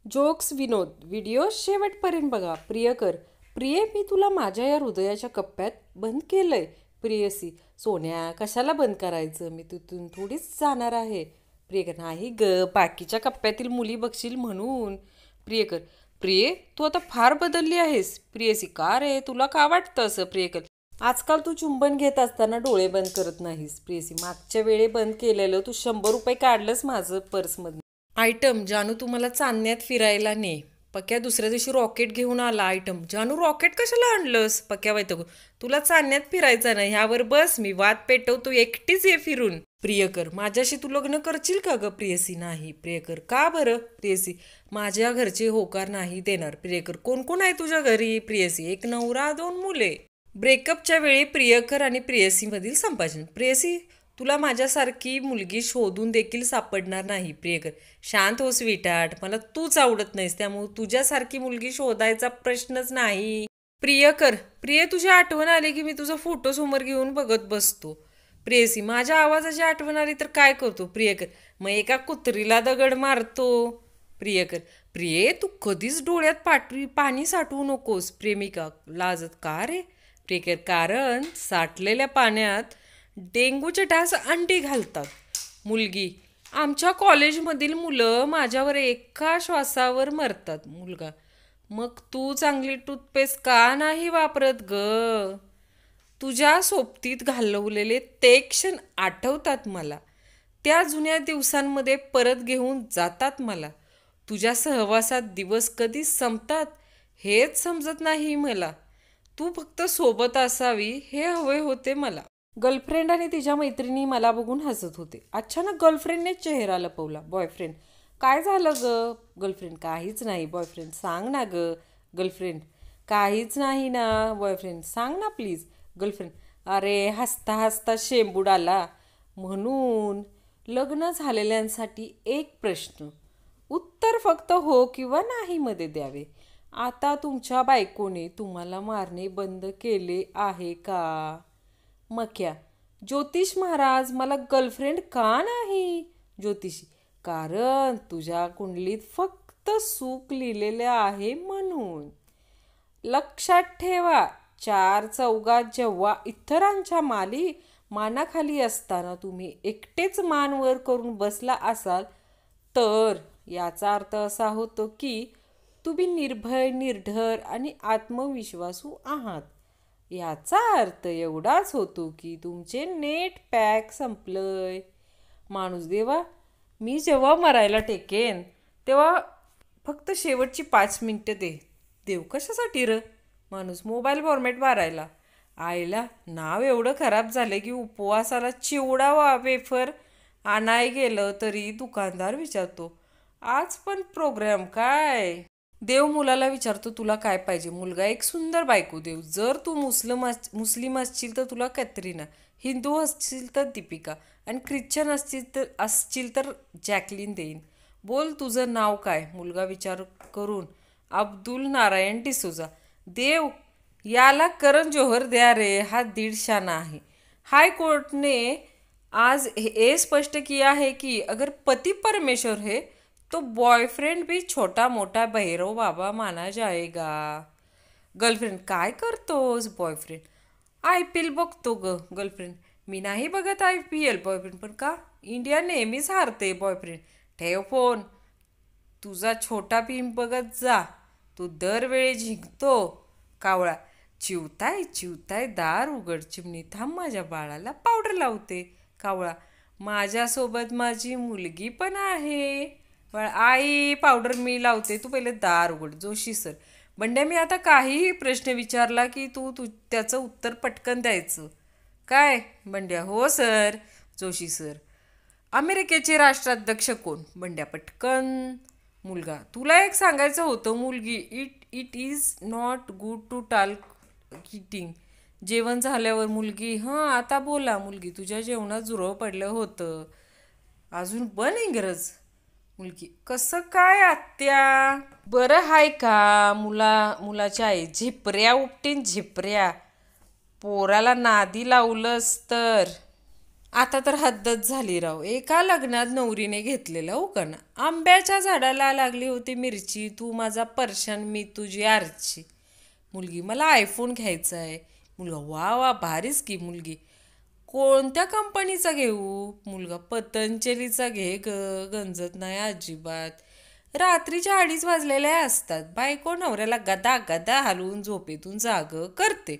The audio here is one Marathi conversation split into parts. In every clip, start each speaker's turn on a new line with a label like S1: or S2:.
S1: जोक्स विनोद व्हिडिओ शेवटपर्यंत बघा. प्रियकर, प्रिये मी तुला माझ्या या हृदयाच्या कप्प्यात बंद केलंय. प्रियसी, सोन्या कशाला बंद करायचं, मी तिथून थोडीच जाणार आहे. प्रियकर, नाही ग, बाकीच्या कप्प्यातील मुली बघशील म्हणून. प्रियकर, प्रिये तू आता फार बदलली आहेस. प्रियसी, का रे, तुला का वाटतं असं. प्रियकर, आजकाल तू चुंबन घेत असताना डोळे बंद करत नाहीस. प्रियसी, मागच्या वेळी बंद केलेलं तू 100 रुपये काढलंस माझं पर्समधून. आयटम, जानू तुम्हाला चांदण्यात फिरायला ने. पक्या दुसऱ्या दिवशी रॉकेट घेऊन आला. आयटम, जानू रॉकेट कशाला आणलंस. पक्या वैतागून, तुला चांदण्यात फिरायचं नाही, ह्यावर बस, मी वाद पेटवतो, एकटीच ये फिरून. प्रियकर, माझ्याशी तू लग्न करशील का ग. प्रियसी, नाही. प्रियकर, का बरं. प्रियसी, माझ्या घरचे होकार नाही देणार. प्रियकर, कोण कोण आहे तुझ्या घरी. प्रियसी, एक नवरा 2 मुले. ब्रेकअपच्या वेळी प्रियकर आणि प्रेयसीमधील संभाषण. प्रेयसी, तुला माझ्यासारखी मुलगी शोधून देखील सापडणार नाही. प्रियकर, शांत हो स्वीटार्ट, मला तूच आवडत नाहीस, त्यामुळे तुझ्यासारखी मुलगी शोधायचा प्रश्नच नाही. प्रियकर, प्रिय तुझी आठवण आली की मी तुझा फोटो समोर घेऊन बघत बसतो. प्रेयसी, माझ्या आवाजाची आठवण आली तर काय करतो. प्रियकर, मग एका कुत्रीला दगड मारतो. प्रियकर, प्रिये तू कधीच डोळ्यात पाणी साठवू नकोस. प्रेमिका, लाजत, का रे. प्रियकर, कारण साठलेल्या पाण्यात डेंग्यूचे डास अंडी घालतात. मुलगी, आमच्या कॉलेजमधील मुलं माझ्यावर एका श्वासावर मरतात. मुलगा, मग तू चांगली टूथपेस्ट का नाही वापरत ग. तुझ्या सोबतीत घालवलेले ते क्षण आठवतात मला, त्या जुन्या दिवसांमध्ये परत घेऊन जातात मला. तुझ्या सहवासात दिवस कधी संपतात हेच समजत नाही मला. तू फक्त सोबत असावी हे हवे होते मला. गर्लफ्रेंड आणि तिच्या मैत्रिणी मला बघून हसत होते. अचानक गर्लफ्रेंडने चेहरा लपवला. बॉयफ्रेंड, काय झालं ग. गर्लफ्रेंड, काहीच नाही. बॉयफ्रेंड, सांग ना ग. गर्लफ्रेंड, काहीच नाही ना. बॉयफ्रेंड, सांग ना प्लीज. गर्लफ्रेंड, अरे हसता हसता शेंबूड आला. म्हणून लग्न झालेल्यांसाठी एक प्रश्न, उत्तर फक्त हो किंवा नाही मध्ये द्यावे. आता तुमच्या बायकोने तुम्हाला मारणे बंद केले आहे का. मक्या, ज्योतिष महाराज, मला गर्लफ्रेंड का नाही. ज्योतिषी, कारण तुझ्या कुंडलीत फक्त सुख लिहिलेले आहे म्हणून. लक्षात ठेवा, 4 चौघात जेव्हा इतरांच्या मानाखाली असताना तुम्ही एकटेच मान वर करून बसला असाल तर याचा अर्थ असा होतो की तुम्ही निर्भय, निर्धर आणि आत्मविश्वासू आहात. याचा अर्थ एवढाच होतो की तुमचे नेट पॅक संपलंय. माणूस देवा, मी जेव्हा मरायला टेकेन तेव्हा फक्त शेवटची 5 मिनिटं दे. देव कशासाठी र. माणूस, मोबाईल फॉर्मॅट मारायला. आईला नाव एवढं खराब झालं की उपवासाला चिवडा वेफर आणाय गेलं तरी दुकानदार विचारतो, आज पण प्रोग्राम काय. देव मुलाला विचारतो, तुला काय पाहिजे. मुलगा, एक सुंदर बायको देव. जर तू मुस्लिम असशील तर तुला कॅतरीना, हिंदू असशील तर दीपिका आणि ख्रिश्चन असशील तर जॅकलिन देईन. बोल तुझं नाव काय. मुलगा विचार करून, अब्दुल नारायण डिसोजा. देव, याला करण जोहर द्या रे, हा 150 आहे. हाय कोर्ट ने आज ये स्पष्ट किया है कि अगर पति परमेश्वर है तो बॉयफ्रेंड भी छोटा मोठा भैरव बाबा माना जाएगा. गर्लफ्रेंड, काय करतोस. बॉयफ्रेंड, IPL बघतो ग. गर्लफ्रेंड, मी नाही बघत IPL. बॉयफ्रेंड, पण का. इंडिया नेहमीच हारते. बॉयफ्रेंड, ठेव फोन, तुझा छोटा भीम बघत जा, तू दरवेळी जिंकतो. कावळा, चिवताय चिवताय दार उघड चिमणी, थांब माझ्या बाळाला पावडर लावते. कावळा, माझ्यासोबत माझी मुलगी पण आहे. आई, पावडर मी लावते, तू पहिले दार उघड. जोशी सर, बंड्या, मी आता काहीही प्रश्न विचारला की तू त्याचं उत्तर पटकन द्यायचं काय. बंड्या, हो सर. जोशी सर, अमेरिकेचे राष्ट्राध्यक्ष कोण. बंड्या, पटकन. मुलगा, तुला एक सांगायचं होतं. मुलगी, it is not good to talk किटिंग. जेवण झाल्यावर. मुलगी, हां आता बोला. मुलगी, तुझ्या जेवणात झुरळ पडलं होतं. अजून पण इंग्रज. मुलगी, कसं काय आत्या. बरं हाय का. मुलाच्या आई, झिपऱ्या उपटीन झिपऱ्या, पोराला नादी लावलंस तर. आता तर हद्दच झाली राव. एका लग्नात नवरीने घेतलेलं उकण. आंब्याच्या झाडाला लागली होती मिरची, तू माझा परशन मी तुझी आरची. मुलगी, मला आयफोन घ्यायचा आहे. मुलगा, वा वा भारीच की मुलगी. कोणत्या कंपनीचा घेऊ? मुलगा, पतंजलीचा घे ग, गंजत नाही अजिबात. रात्रीच्या 2:30 वाजलेल्या असतात. बायको नवऱ्याला गदा गदा हलवून झोपेतून जाग करते.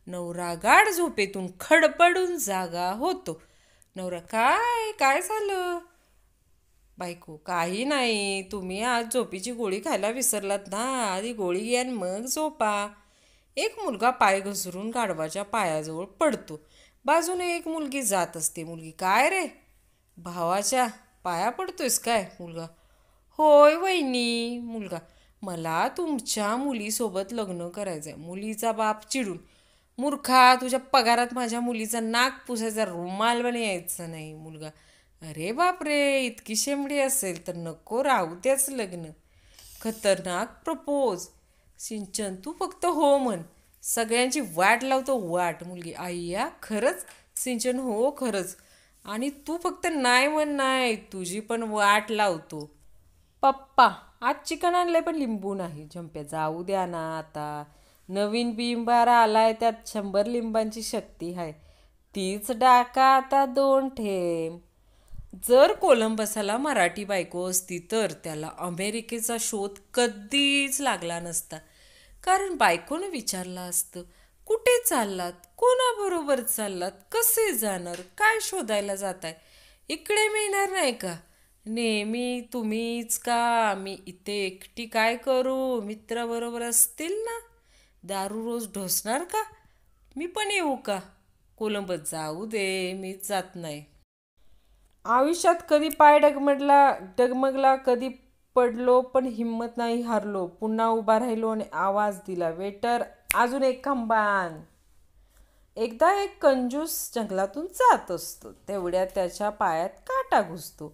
S1: नवरा गाढ झोपेतून खडपडून जागा होतो. नवरा, काय काय झालं? बायको, काही नाही, तुम्ही आज झोपीची गोळी खायला विसरलात ना, आधी गोळी घ्या आणि मग झोपा. एक मुलगा पाय घसरून गाढवाच्या पायाजवळ पडतो. बाजूने एक मुलगी जात असते. मुलगी, काय रे, भावाच्या पाया पडतोयस काय? मुलगा, होय वहिनी. मुलगा, मला तुमच्या मुलीसोबत लग्न करायचंय. मुलीचा बाप चिडून, मूर्खा, तुझ्या पगारात माझ्या मुलीचा नाक पुसायचा रुमाल पण यायचा नाही. मुलगा, अरे बापरे, इतकी शेंबडी असेल तर नको, राहू त्याच लग्न. खतरनाक प्रपोज. सिंचन, तू फक्त हो म्हण, सगळ्यांची वाट लावतो वाट. मुलगी, आय्या खरंच? सिंचन, हो खरंच. आणि तू फक्त नाही म्हण, नाही, तुझी पण वाट लावतो. पप्पा, आज चिकन आणलंय पण लिंबू नाही. झंप्या, जाऊ द्या ना आता. नवीन बिंबार आलाय, त्यात 100 लिंबांची शक्ती आहे. तीच डाका आता 2 थेंब. जर कोलंबसाला मराठी बायको असती तर त्याला अमेरिकेचा शोध कधीच लागला नसता. कारण बायकोनं विचारलं असतं, कुठे चाललात, कोणाबरोबर चाललात, कसे जाणार, काय शोधायला जाताय, इकडे मिळणार नाही का? नेहमी तुम्हीच का? मी इथे एकटी काय करू? मित्राबरोबर असतील ना? दारू रोज ढोसणार का? मी पण येऊ का? कोलंबस, जाऊ दे, मीच जात नाही. आयुष्यात कधी पाय डगमगला, कधी पडलो पण हिंमत नाही हारलो. पुन्हा उभा राहिलो आणि आवाज दिला, वेटर, अजून एक खांबान. एकदा एक कंजूस जंगलातून जात असतो. तेवढ्यात त्याच्या पायात काटा घुसतो.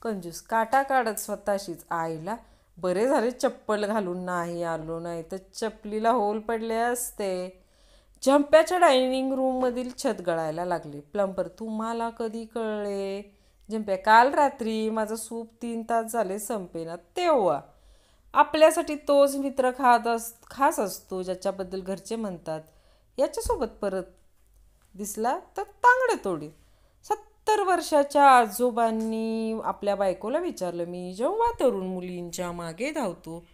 S1: कंजूस काटा काढत स्वतःशीच, आईला बरे झाले चप्पल घालून नाही आलो, नाही तर चपलीला होल पडले असते. झंप्याच्या डायनिंग रूममधील छत गळायला लागले. प्लंबर, तुम्हाला कधी कळले? झंप्या, काल रात्री. माझं सूप 3 तास झाले संपेना तेव्हा. आपल्यासाठी तोच मित्र खास असतो ज्याच्याबद्दल घरचे म्हणतात, याच्यासोबत परत दिसला तर तांगडं तोडी. 70 वर्षाच्या आजोबांनी आपल्या बायकोला विचारलं, मी जेव्हा तरुण मुलींच्या मागे धावतो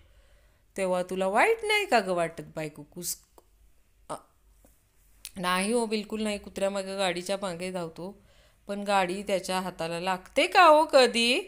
S1: तेव्हा तुला वाईट नाही का ग वाटत? बायको, नाही हो, बिलकुल नाही. कुत्र्यामागे गाडीच्या मागे धावतो पण गाडी त्याच्या हाताला लागते का हो कधी?